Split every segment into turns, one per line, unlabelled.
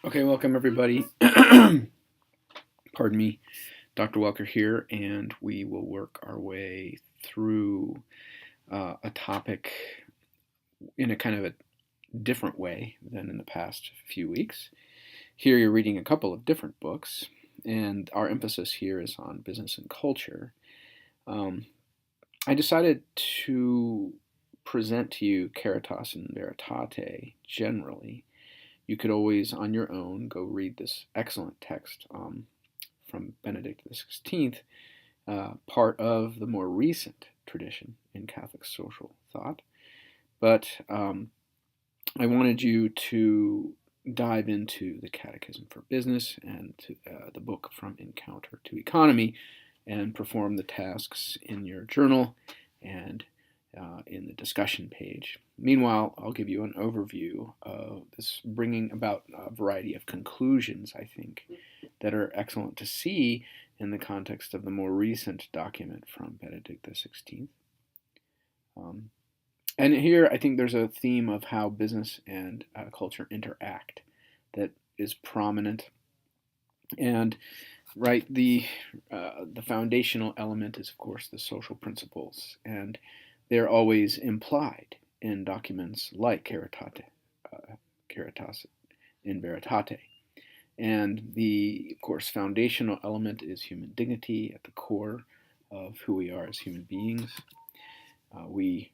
Okay, welcome everybody. Pardon me, Dr. Welker here, and we will work our way through a topic in a kind of a different way than in the past few weeks. Here you're reading a couple of different books, and our emphasis here is on business and culture. Um, I decided to present to you Caritas and Veritate generally. You could always, on your own, go read this excellent text from Benedict XVI, part of the more recent tradition in Catholic social thought. But I wanted you to dive into the Catechism for Business and the book From Encounter to Economy and perform the tasks in your journal and in the discussion page. Meanwhile, I'll give you an overview of this, bringing about a variety of conclusions, I think, that are excellent to see in the context of the more recent document from Benedict XVI. And here, I think there's a theme of how business and culture interact that is prominent. And right, the foundational element is, of course, the social principles, and they're always implied in documents like Caritas in Veritate. And the, of course, foundational element is human dignity at the core of who we are as human beings. We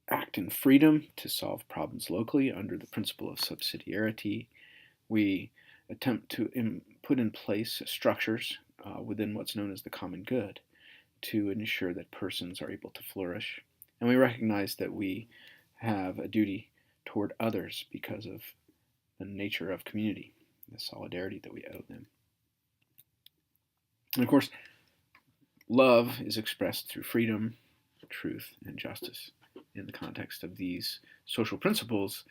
act in freedom to solve problems locally under the principle of subsidiarity. We attempt to put in place structures within what's known as the common good to ensure that persons are able to flourish. And we recognize that we have a duty toward others because of the nature of community, the solidarity that we owe them. And of course, love is expressed through freedom, truth, and justice. In the context of these social principles,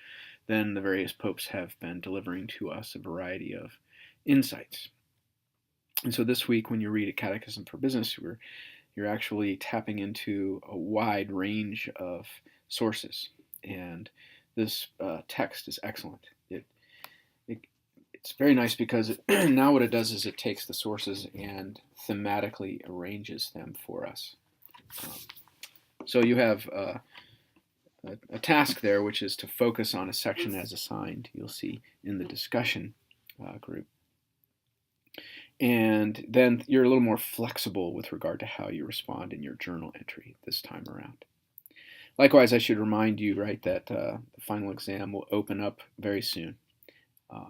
then the various popes have been delivering to us a variety of insights. And so this week, when you read a Catechism for Business, you're actually tapping into a wide range of sources. And this text is excellent. It's very nice because now what it does is it takes the sources and thematically arranges them for us. So you have a task there, which is to focus on a section as assigned, you'll see in the discussion group. And then you're a little more flexible with regard to how you respond in your journal entry this time around. Likewise, I should remind you, right, that the final exam will open up very soon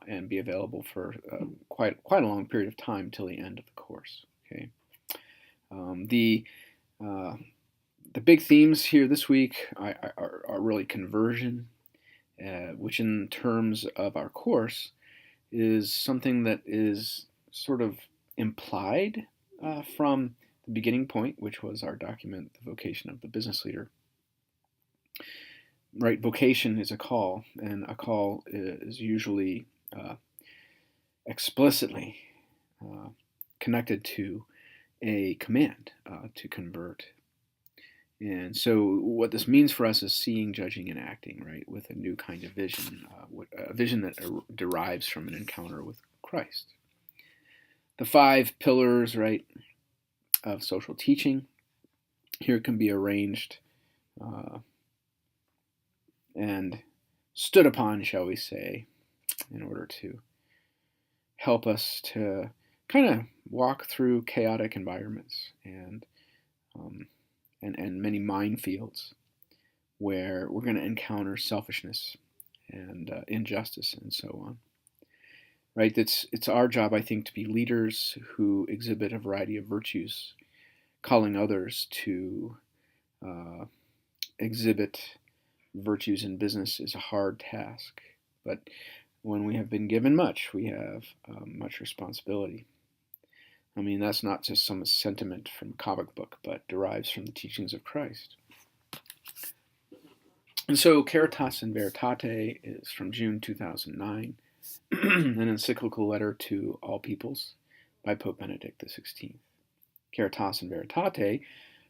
and be available for quite a long period of time till the end of the course. Okay. The big themes here this week are really conversion, which in terms of our course is something that is sort of implied from the beginning point, which was our document, The Vocation of the Business Leader. Right, vocation is a call, and a call is usually explicitly connected to a command to convert. And so what this means for us is seeing, judging, and acting, right, with a new kind of vision, a vision that derives from an encounter with Christ. The 5 pillars, right, of social teaching here can be arranged and stood upon, shall we say, in order to help us to kind of walk through chaotic environments and many minefields where we're going to encounter selfishness and injustice and so on. Right? It's our job, I think, to be leaders who exhibit a variety of virtues. Calling others to exhibit virtues in business is a hard task, but when we have been given much, we have much responsibility. I mean, that's not just some sentiment from a comic book, but derives from the teachings of Christ. And so Caritas in Veritate is from June 2009, an encyclical letter to all peoples by Pope Benedict XVI. Caritas in Veritate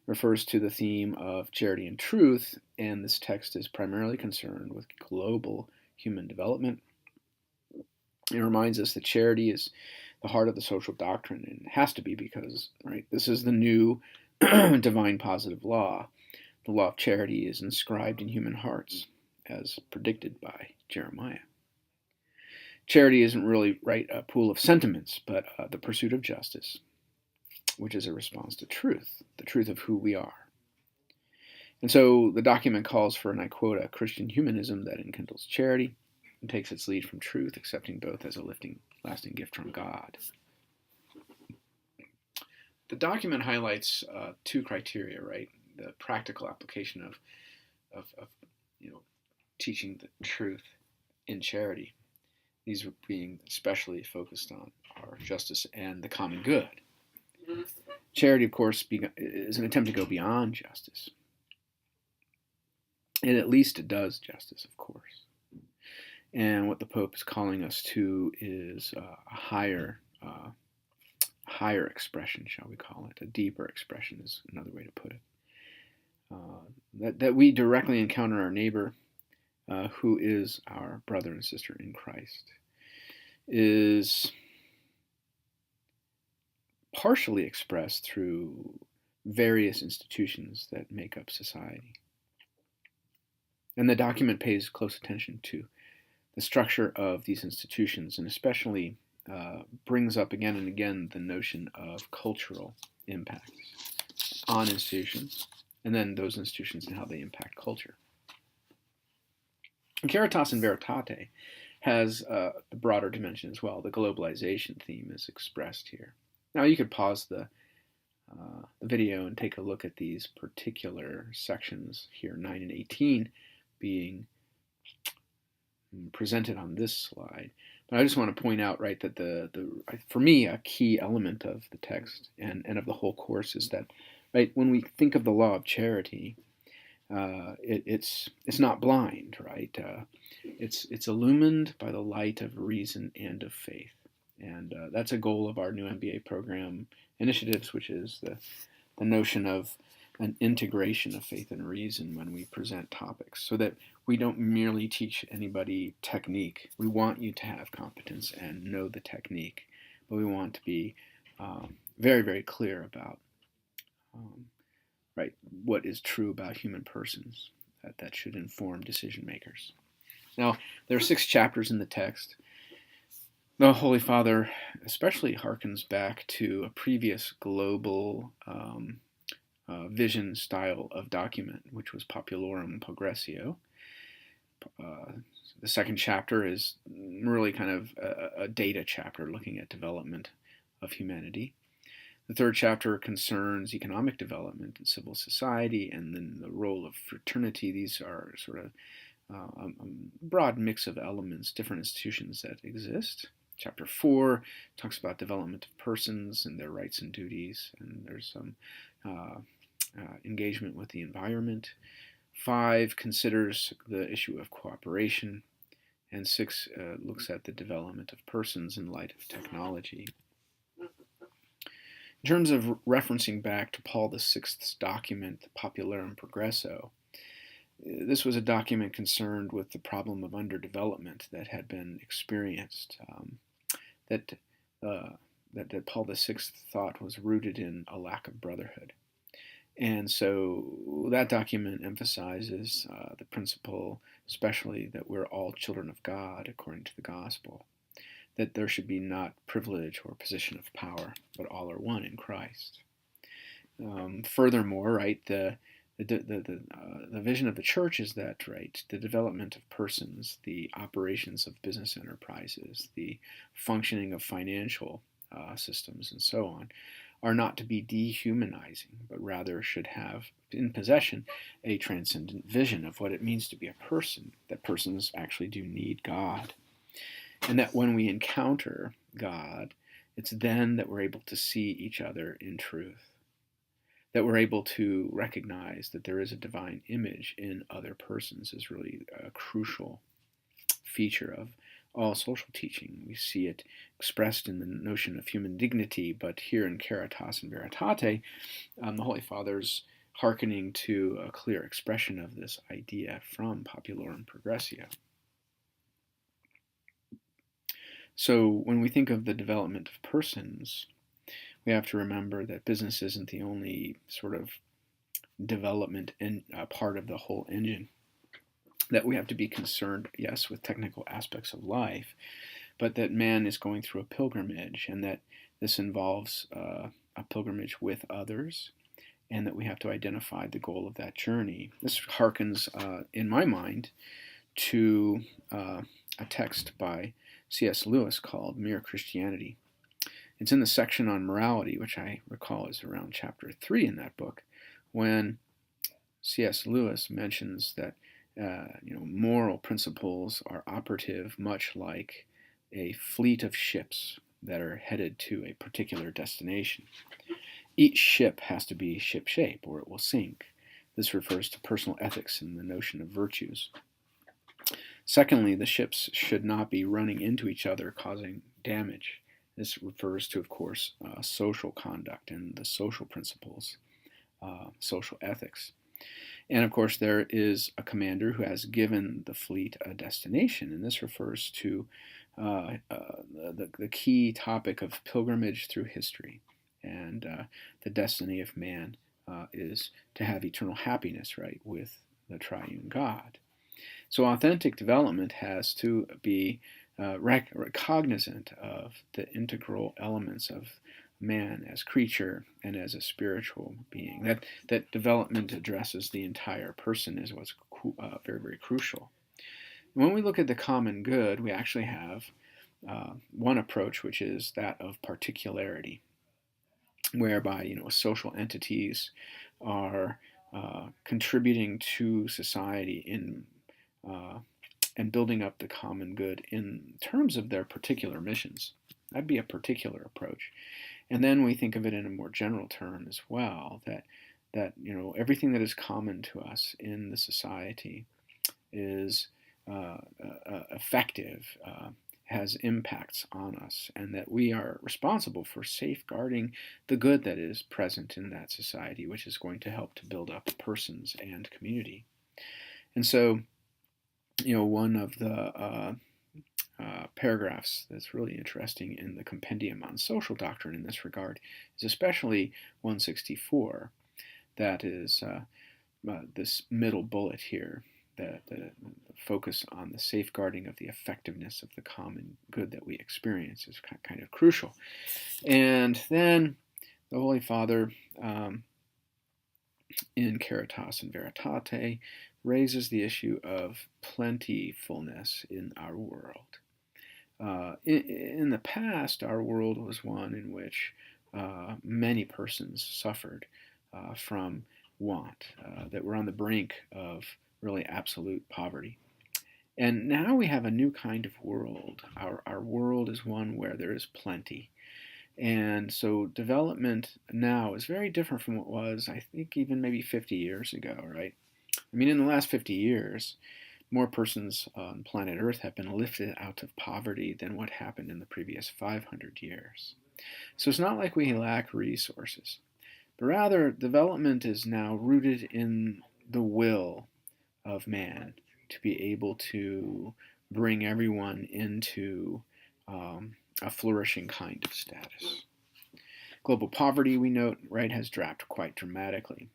refers to the theme of charity and truth, and this text is primarily concerned with global human development It reminds us that charity is the heart of the social doctrine, and it has to be because, right, this is the new divine positive law. The law of charity is inscribed in human hearts, as predicted by Jeremiah. Charity isn't really, right, a pool of sentiments, but the pursuit of justice, which is a response to truth, the truth of who we are. And so the document calls for, and I quote, a Christian humanism that enkindles charity and takes its lead from truth, accepting both as a lasting gift from God. The document highlights two criteria, right? The practical application of teaching the truth in charity. These are being especially focused on our justice and the common good. Charity, of course, is an attempt to go beyond justice. And at least it does justice, of course. And what the Pope is calling us to is a higher expression, shall we call it. A deeper expression is another way to put it. That we directly encounter our neighbor, who is our brother and sister in Christ, is partially expressed through various institutions that make up society. And the document pays close attention to the structure of these institutions, and especially brings up again and again the notion of cultural impacts on institutions, and then those institutions and how they impact culture. And Caritas and Veritate has the broader dimension as well. The globalization theme is expressed here. Now you could pause the video and take a look at these particular sections here, 9 and 18, being presented on this slide. But I just want to point out, right, that for me, a key element of the text and of the whole course is that, right, when we think of the law of charity, it's not blind, right? It's illumined by the light of reason and of faith, and that's a goal of our new MBA program initiatives, which is the notion of an integration of faith and reason when we present topics, so that we don't merely teach anybody technique. We want you to have competence and know the technique, but we want to be very, very clear about right, what is true about human persons that should inform decision makers. Now, there are 6 chapters in the text. The Holy Father especially harkens back to a previous global vision style of document, which was Populorum Progressio. The second chapter is really kind of a data chapter looking at development of humanity. The third chapter concerns economic development and civil society, and then the role of fraternity. These are sort of a broad mix of elements, different institutions that exist. Chapter 4 talks about development of persons and their rights and duties, and there's some engagement with the environment. 5 considers the issue of cooperation, and 6 looks at the development of persons in light of technology. In terms of referencing back to Paul VI's document, the Popularum Progresso, this was a document concerned with the problem of underdevelopment that had been experienced, that Paul VI thought was rooted in a lack of brotherhood. And so that document emphasizes the principle, especially that we're all children of God according to the gospel, that there should be not privilege or position of power, but all are one in Christ. Furthermore, right, the vision of the church is that, right, the development of persons, the operations of business enterprises, the functioning of financial systems, and so on, are not to be dehumanizing, but rather should have in possession a transcendent vision of what it means to be a person, that persons actually do need God. And that when we encounter God, it's then that we're able to see each other in truth, that we're able to recognize that there is a divine image in other persons is really a crucial feature of all social teaching. We see it expressed in the notion of human dignity, but here in Caritas and Veritate, the Holy Father's hearkening to a clear expression of this idea from Populorum Progressio. So when we think of the development of persons, we have to remember that business isn't the only sort of development and part of the whole engine. That we have to be concerned, yes, with technical aspects of life, but that man is going through a pilgrimage, and that this involves a pilgrimage with others, and that we have to identify the goal of that journey. This harkens, in my mind, to a text by C.S. Lewis called Mere Christianity. It's in the section on morality, which I recall is around chapter 3 in that book, when C.S. Lewis mentions that moral principles are operative much like a fleet of ships that are headed to a particular destination. Each ship has to be ship-shape or it will sink. This refers to personal ethics and the notion of virtues. Secondly, the ships should not be running into each other, causing damage. This refers to, of course, social conduct and the social principles, social ethics. And of course, there is a commander who has given the fleet a destination, and this refers to the key topic of pilgrimage through history. And the destiny of man is to have eternal happiness, right, with the triune God. So authentic development has to be cognizant of the integral elements of man as creature and as a spiritual being. That development addresses the entire person is what's very, very crucial. When we look at the common good, we actually have one approach, which is that of particularity, whereby social entities are contributing to society in and building up the common good in terms of their particular missions. That'd be a particular approach. And then we think of it in a more general term as well, that everything that is common to us in the society is effective, has impacts on us, and that we are responsible for safeguarding the good that is present in that society, which is going to help to build up persons and community. And so, one of the paragraphs that's really interesting in the Compendium on Social Doctrine in this regard is especially 164. That is this middle bullet here, the focus on the safeguarding of the effectiveness of the common good that we experience is kind of crucial. And then the Holy Father, in Caritas and Veritate, raises the issue of plentifulness in our world. In the past, our world was one in which many persons suffered from want, that were on the brink of really absolute poverty. And now we have a new kind of world. Our world is one where there is plenty. And so development now is very different from what it was, I think, even maybe 50 years ago, right? I mean, in the last 50 years, more persons on planet Earth have been lifted out of poverty than what happened in the previous 500 years. So it's not like we lack resources, but rather development is now rooted in the will of man to be able to bring everyone into a flourishing kind of status. Global poverty, we note, right, has dropped quite dramatically.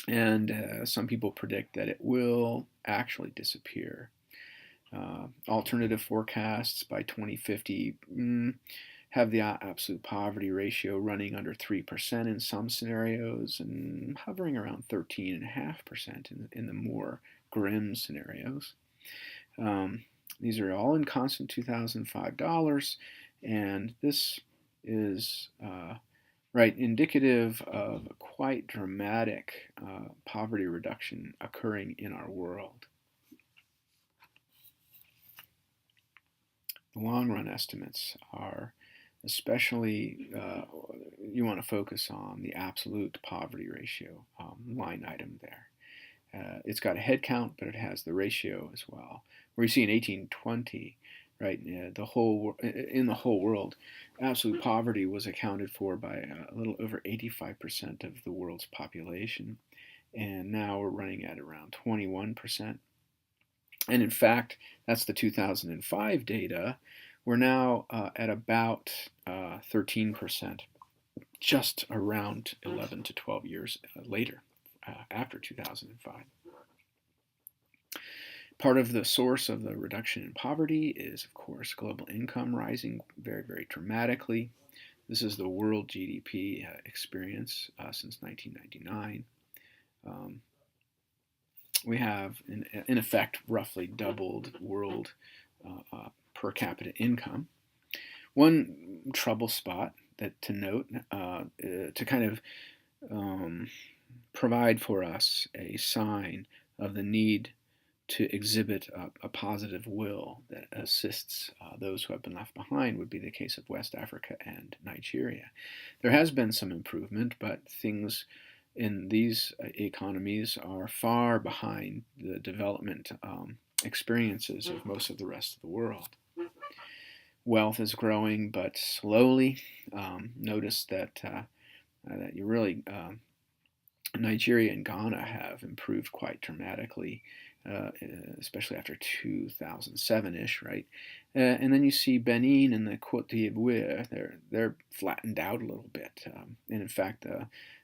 And some people predict that it will actually disappear. Alternative forecasts by 2050 have the absolute poverty ratio running under 3% in some scenarios and hovering around 13.5% in the more grim scenarios. These are all in constant 2005 dollars, and this is indicative of a quite dramatic poverty reduction occurring in our world. The long-run estimates are especially, you want to focus on the absolute poverty ratio line item there. It's got a head count, but it has the ratio as well. Where you see in 1820, right, in the whole world, absolute poverty was accounted for by a little over 85% of the world's population, and now we're running at around 21%. And in fact, that's the 2005 data, We're now at about 13%, just around 11 to 12 years later, after 2005. Part of the source of the reduction in poverty is, of course, global income rising very, very dramatically. This is the world GDP experience since 1999. We have, in effect, roughly doubled world per capita income. One trouble spot that to note, to kind of provide for us a sign of the need to exhibit a positive will that assists those who have been left behind, would be the case of West Africa and Nigeria. There has been some improvement, but things in these economies are far behind the development experiences of most of the rest of the world. Wealth is growing, but slowly. Notice that you really Nigeria and Ghana have improved quite dramatically, especially after 2007-ish, right? And then you see Benin and the Côte d'Ivoire, they're flattened out a little bit. And in fact,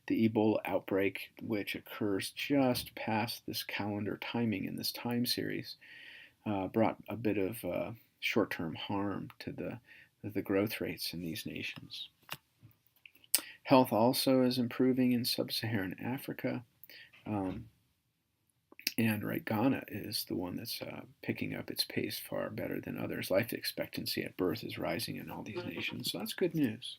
the Ebola outbreak, which occurs just past this calendar timing in this time series, brought a bit of short-term harm to the growth rates in these nations. Health also is improving in sub-Saharan Africa. And right, Ghana is the one that's picking up its pace far better than others. Life expectancy at birth is rising in all these nations, so that's good news.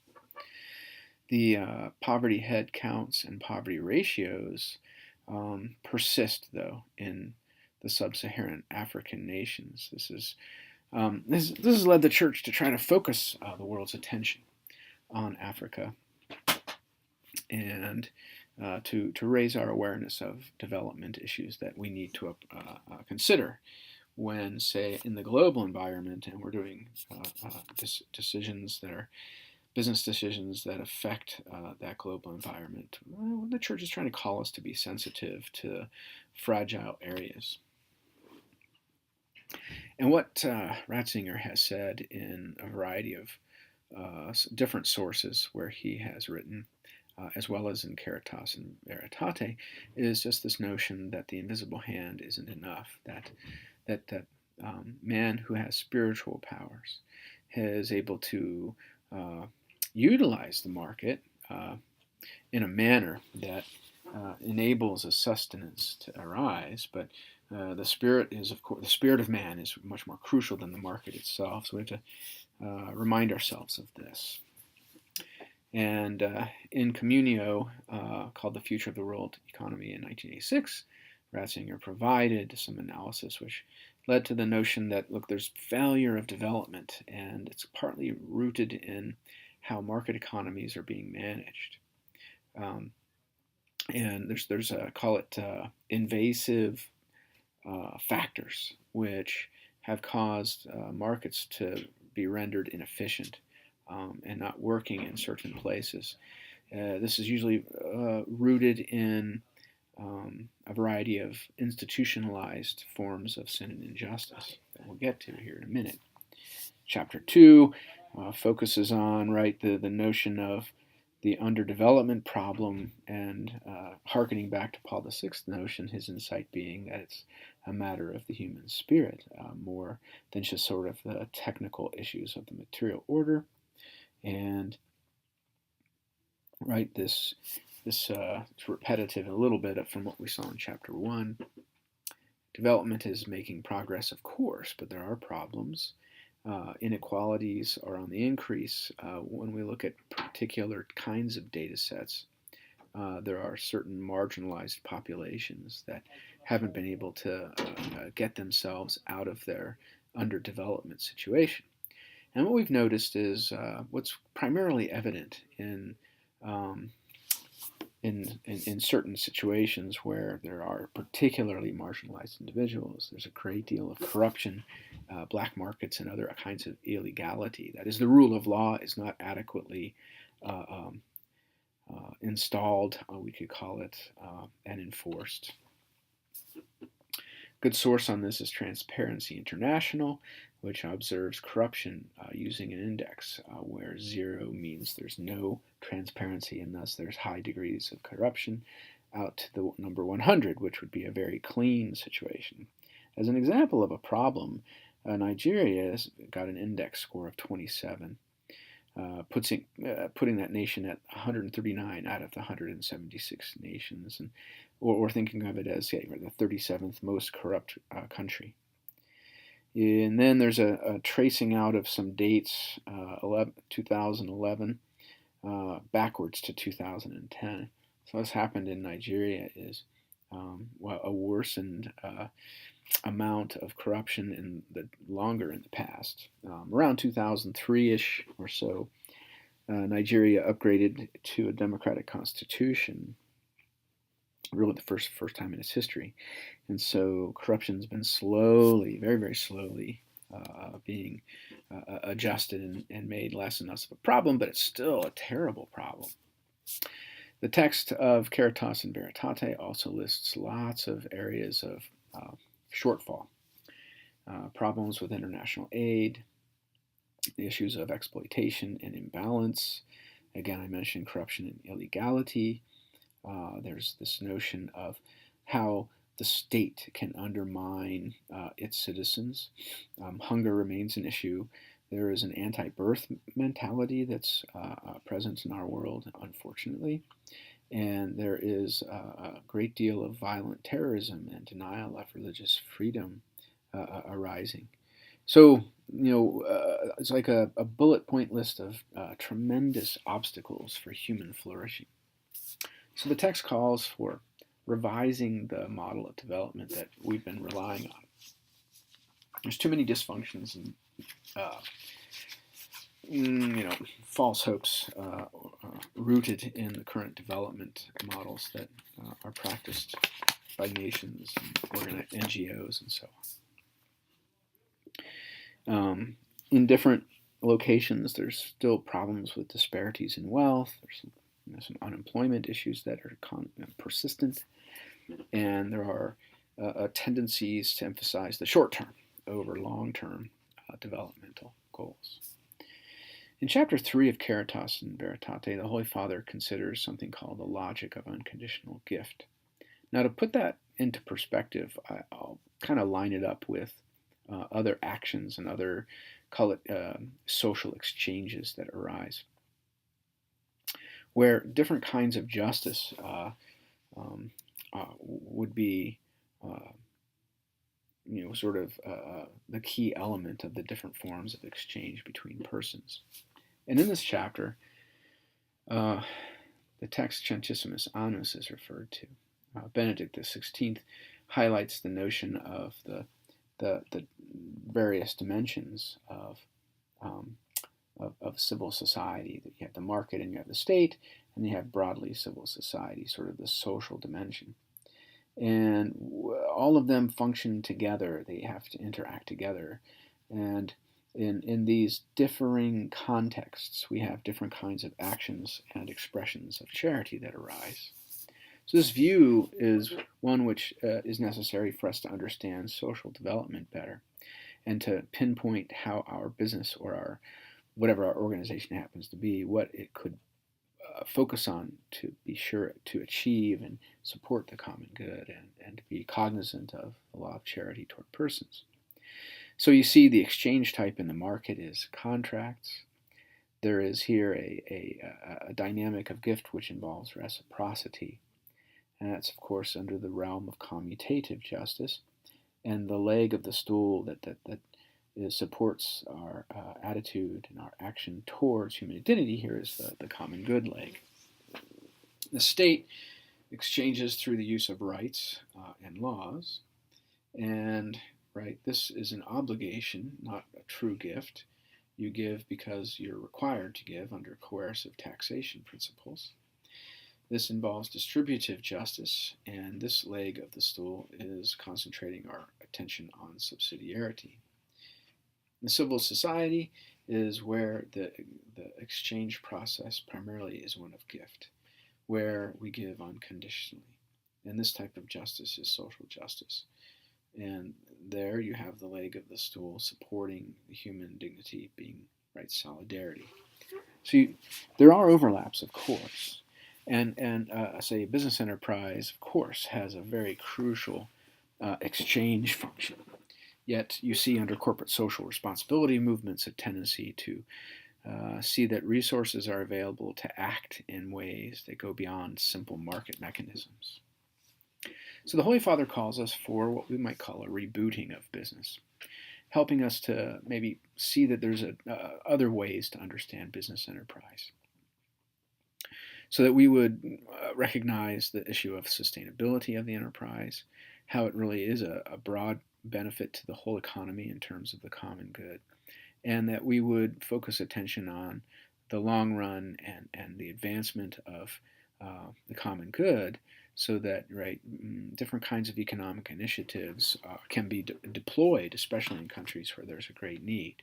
The poverty head counts and poverty ratios persist, though, in the sub-Saharan African nations. This has led the church to try to focus the world's attention on Africa and to raise our awareness of development issues that we need to consider when, say, in the global environment, and we're doing decisions that are business decisions that affect that global environment. Well, the church is trying to call us to be sensitive to fragile areas. And what Ratzinger has said in a variety of different sources where he has written, as well as in Caritas and Veritate, is just this notion that the invisible hand isn't enough, that man who has spiritual powers is able to utilize the market in a manner that enables a sustenance to arise, but the spirit is, of course, the spirit of man is much more crucial than the market itself. So we have to remind ourselves of this. And in Communio, called The Future of the World Economy in 1986, Ratzinger provided some analysis which led to the notion that, look, there's failure of development, and it's partly rooted in how market economies are being managed. And there's call it invasive factors which have caused markets to be rendered inefficient and not working in certain places. This is usually rooted in a variety of institutionalized forms of sin and injustice that we'll get to here in a minute. Chapter 2 focuses on the notion of the underdevelopment problem, and hearkening back to Paul VI's notion, his insight being that it's a matter of the human spirit, more than just sort of the technical issues of the material order. And this is repetitive a little bit from what we saw in chapter 1. Development is making progress, of course, but there are problems. Inequalities are on the increase. When we look at particular kinds of data sets, there are certain marginalized populations that haven't been able to get themselves out of their underdevelopment situation. And what we've noticed is what's primarily evident in certain situations where there are particularly marginalized individuals. There's a great deal of corruption, black markets, and other kinds of illegality. That is, the rule of law is not adequately installed, we could call it, and enforced. Good source on this is Transparency International. which observes corruption using an index where 0 means there's no transparency and thus there's high degrees of corruption, out to the number 100, which would be a very clean situation. As an example of a problem, Nigeria has got an index score of 27, putting that nation at 139 out of the 176 nations, or thinking of it as the 37th most corrupt country. And then there's a tracing out of some dates, 2011 backwards to 2010. So what's happened in Nigeria is a worsened amount of corruption longer in the past. Around 2003-ish or so, Nigeria upgraded to a democratic constitution, really the first time in its history. And so corruption's been slowly, very, very slowly, being adjusted and made less and less of a problem, but it's still a terrible problem. The text of Caritas and Veritate also lists lots of areas of shortfall, problems with international aid, the issues of exploitation and imbalance. Again, I mentioned corruption and illegality. There's this notion of how the state can undermine its citizens. Hunger remains an issue. There is an anti-birth mentality that's present in our world, unfortunately. And there is a great deal of violent terrorism and denial of religious freedom arising. So, it's like a bullet point list of tremendous obstacles for human flourishing. So the text calls for revising the model of development that we've been relying on. There's too many dysfunctions and false hopes rooted in the current development models that are practiced by nations and NGOs and so on. In different locations, there's still problems with disparities in wealth. There's some unemployment issues that are persistent, and there are tendencies to emphasize the short term over long-term developmental goals. In Chapter 3 of Caritas and Veritate, the Holy Father considers something called the logic of unconditional gift. Now, to put that into perspective, I'll kind of line it up with other actions and other, call it social exchanges that arise, where different kinds of justice would be the key element of the different forms of exchange between persons. And in this chapter, the text Centesimus Annus is referred to. Benedict XVI highlights the notion of the various dimensions of civil society. That you have the market and you have the state, and you have broadly civil society, sort of the social dimension. And all of them function together. They have to interact together. And in these differing contexts, we have different kinds of actions and expressions of charity that arise. So this view is one which is necessary for us to understand social development better and to pinpoint how our business or whatever our organization happens to be, what it could focus on to be sure to achieve and support the common good and to be cognizant of the law of charity toward persons. So you see the exchange type in the market is contracts. There is here a dynamic of gift which involves reciprocity. And that's, of course, under the realm of commutative justice. And the leg of the stool that supports our attitude and our action towards human dignity here is the common good leg. The state exchanges through the use of rights and laws. And this is an obligation, not a true gift. You give because you're required to give under coercive taxation principles. This involves distributive justice, and this leg of the stool is concentrating our attention on subsidiarity. The civil society is where the exchange process primarily is one of gift, where we give unconditionally. And this type of justice is social justice. And there you have the leg of the stool supporting human dignity, being right solidarity. So there are overlaps, of course, and say a business enterprise, of course, has a very crucial exchange function. Yet you see under corporate social responsibility movements a tendency to see that resources are available to act in ways that go beyond simple market mechanisms. So the Holy Father calls us for what we might call a rebooting of business, helping us to maybe see that there's other ways to understand business enterprise, so that we would recognize the issue of sustainability of the enterprise, how it really is a broad benefit to the whole economy in terms of the common good, and that we would focus attention on the long run and the advancement of the common good, so that different kinds of economic initiatives can be deployed, especially in countries where there's a great need.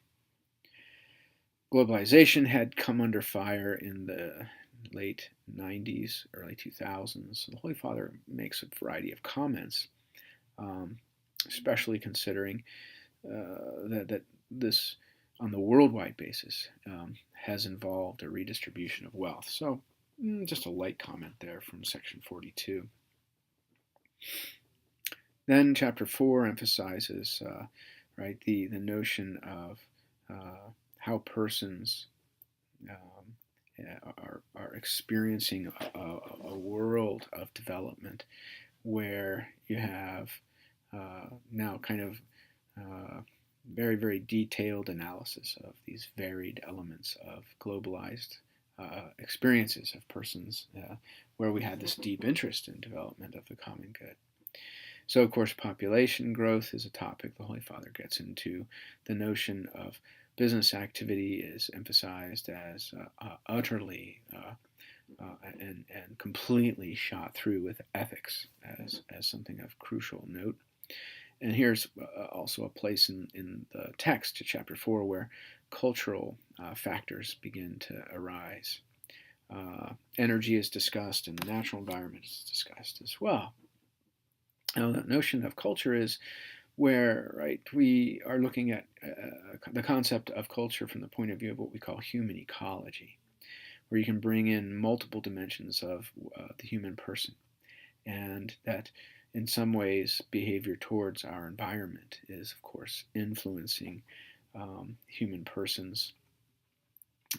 Globalization had come under fire in the late 90s, early 2000s. The Holy Father makes a variety of comments, especially considering that this, on the worldwide basis, has involved a redistribution of wealth. So just a light comment there from section 42. Then chapter 4 emphasizes the notion of how persons are experiencing a world of development where you have now kind of very, very detailed analysis of these varied elements of globalized experiences of persons, where we had this deep interest in development of the common good. So, of course, population growth is a topic the Holy Father gets into. The notion of business activity is emphasized as utterly and completely shot through with ethics as something of crucial note. And here's also a place in the text to chapter 4 where cultural factors begin to arise. Energy is discussed and the natural environment is discussed as well. Now, the notion of culture is where we are looking at the concept of culture from the point of view of what we call human ecology, where you can bring in multiple dimensions of the human person, and that in some ways behavior towards our environment is, of course, influencing human persons.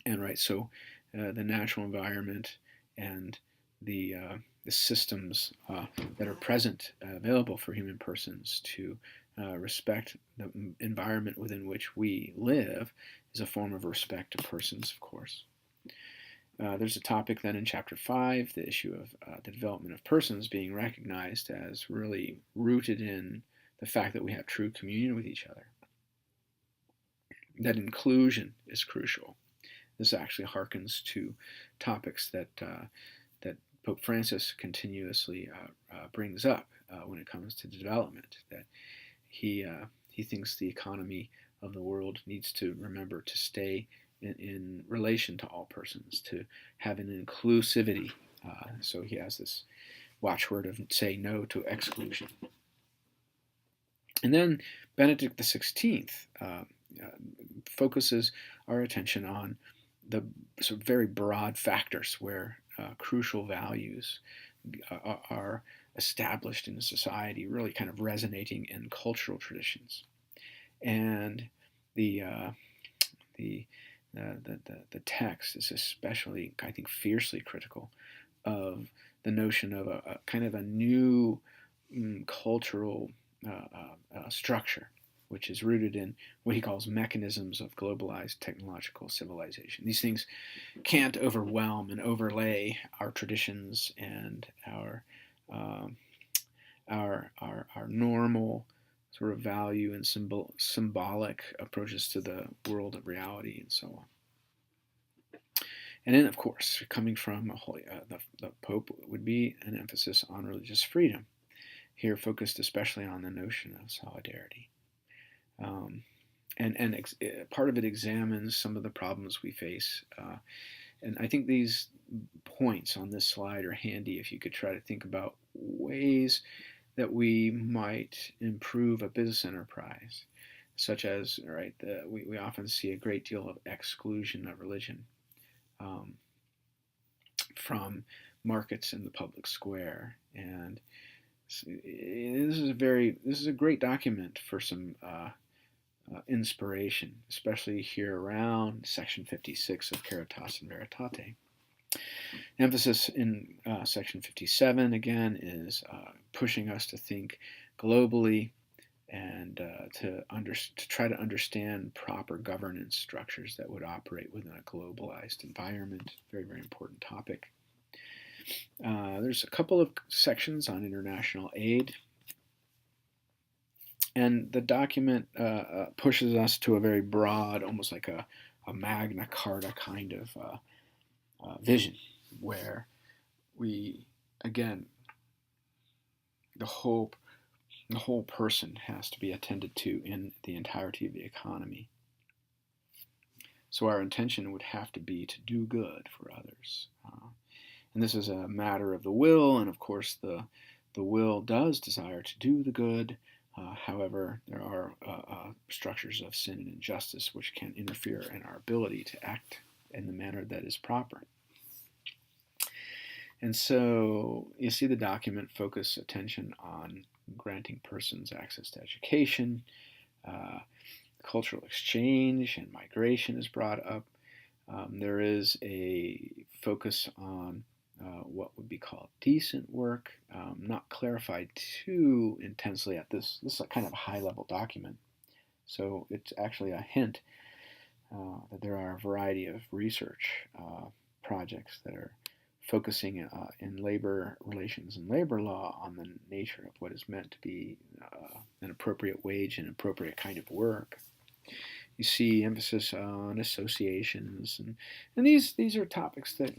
And so the natural environment and the systems that are present, available for human persons to respect the environment within which we live, is a form of respect to persons, of course. There's a topic then in chapter 5, the issue of the development of persons being recognized as really rooted in the fact that we have true communion with each other. That inclusion is crucial. This actually harkens to topics that Pope Francis continuously brings up when it comes to development, that he thinks the economy of the world needs to remember to stay in relation to all persons, to have an inclusivity. So he has this watchword of say no to exclusion. And then Benedict XVI focuses our attention on the sort of very broad factors where crucial values are established in a society, really kind of resonating in cultural traditions. And the text is especially, I think, fiercely critical of the notion of a kind of a new cultural structure, which is rooted in what he calls mechanisms of globalized technological civilization. These things can't overwhelm and overlay our traditions and our normal sort of value and symbolic approaches to the world of reality and so on. And then, of course, coming from the Pope would be an emphasis on religious freedom, here focused especially on the notion of solidarity. Part of it examines some of the problems we face. And I think these points on this slide are handy if you could try to think about ways that we might improve a business enterprise, such as, right, we often see a great deal of exclusion of religion um, from markets in the public square. And this is a great document for some inspiration, especially here around section 56 of Caritas and Veritate. Emphasis in section 57 again is pushing us to think globally and to try to understand proper governance structures that would operate within a globalized environment. Very, very important topic. There's a couple of sections on international aid. And the document pushes us to a very broad, almost like a Magna Carta kind of vision, where we, again, the whole person has to be attended to in the entirety of the economy. So our intention would have to be to do good for others. And this is a matter of the will, and of course the will does desire to do the good. However, there are structures of sin and injustice which can interfere in our ability to act in the manner that is proper. And so you see the document focus attention on granting persons access to education, cultural exchange and migration is brought up. There is a focus on what would be called decent work, not clarified too intensely at this. This is kind of a high-level document, so it's actually a hint that there are a variety of research projects that are focusing in labor relations and labor law on the nature of what is meant to be an appropriate wage and appropriate kind of work. You see emphasis on associations, and these are topics that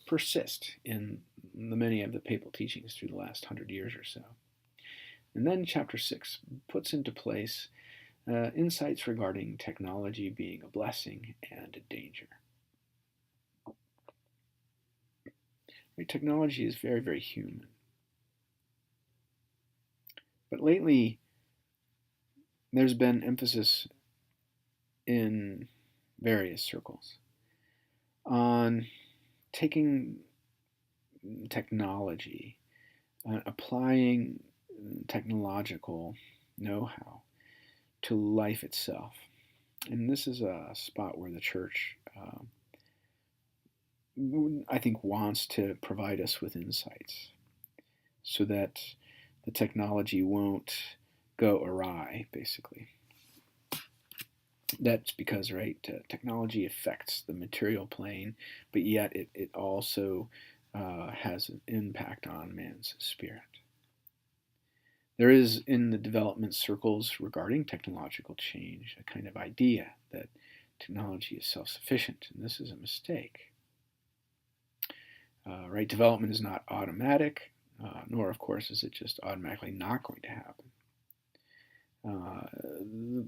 persist in the many of the papal teachings through the last 100 years or so. And then chapter 6 puts into place insights regarding technology being a blessing and a danger. Right, technology is very, very human. But lately, there's been emphasis in various circles on taking technology, applying technological know-how to life itself. And this is a spot where the church, I think, wants to provide us with insights so that the technology won't go awry, basically. That's because, right, technology affects the material plane, but yet it also has an impact on man's spirit. There is, in the development circles regarding technological change, a kind of idea that technology is self-sufficient, and this is a mistake. Right, development is not automatic, nor, of course, is it just automatically not going to happen.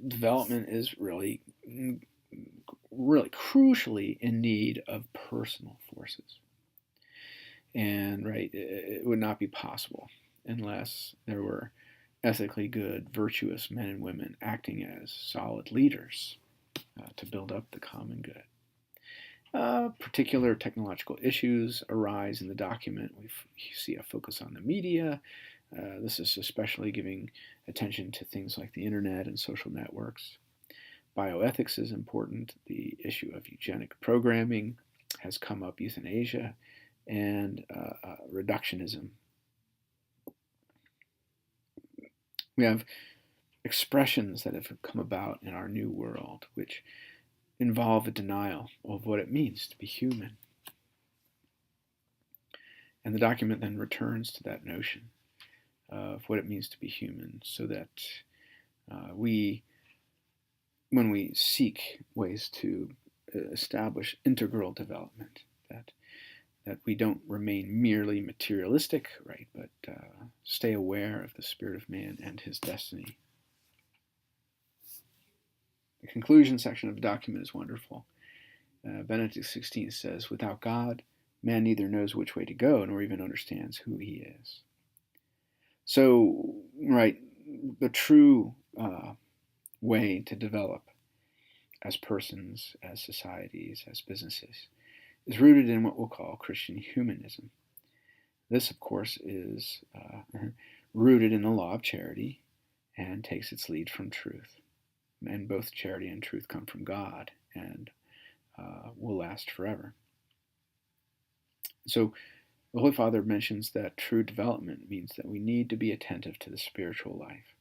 Development is really crucially in need of personal forces. And, right, it would not be possible unless there were ethically good, virtuous men and women acting as solid leaders to build up the common good. Particular technological issues arise in the document. We see a focus on the media. This is especially giving attention to things like the internet and social networks. Bioethics is important. The issue of eugenic programming has come up, euthanasia, and reductionism. We have expressions that have come about in our new world which involve a denial of what it means to be human. And the document then returns to that notion of what it means to be human, so that when we seek ways to establish integral development, that we don't remain merely materialistic, right, but stay aware of the spirit of man and his destiny. The conclusion section of the document is wonderful. Benedict XVI says, "Without God, man neither knows which way to go nor even understands who he is." So, right, the true way to develop as persons, as societies, as businesses is rooted in what we'll call Christian humanism. This, of course, is rooted in the law of charity and takes its lead from truth. And both charity and truth come from God and will last forever. So the Holy Father mentions that true development means that we need to be attentive to the spiritual life.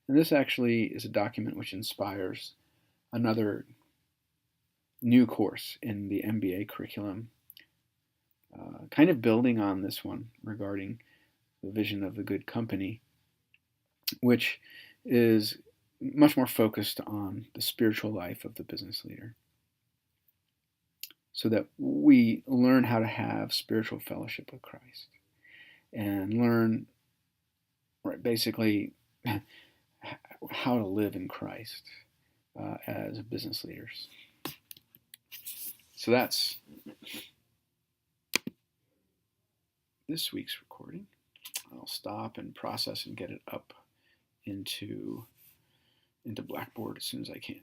And this actually is a document which inspires another new course in the MBA curriculum, kind of building on this one regarding the vision of the good company, which is much more focused on the spiritual life of the business leader, so that we learn how to have spiritual fellowship with Christ and learn, right, basically how to live in Christ as business leaders. So that's this week's recording. I'll stop and process and get it up into Blackboard as soon as I can.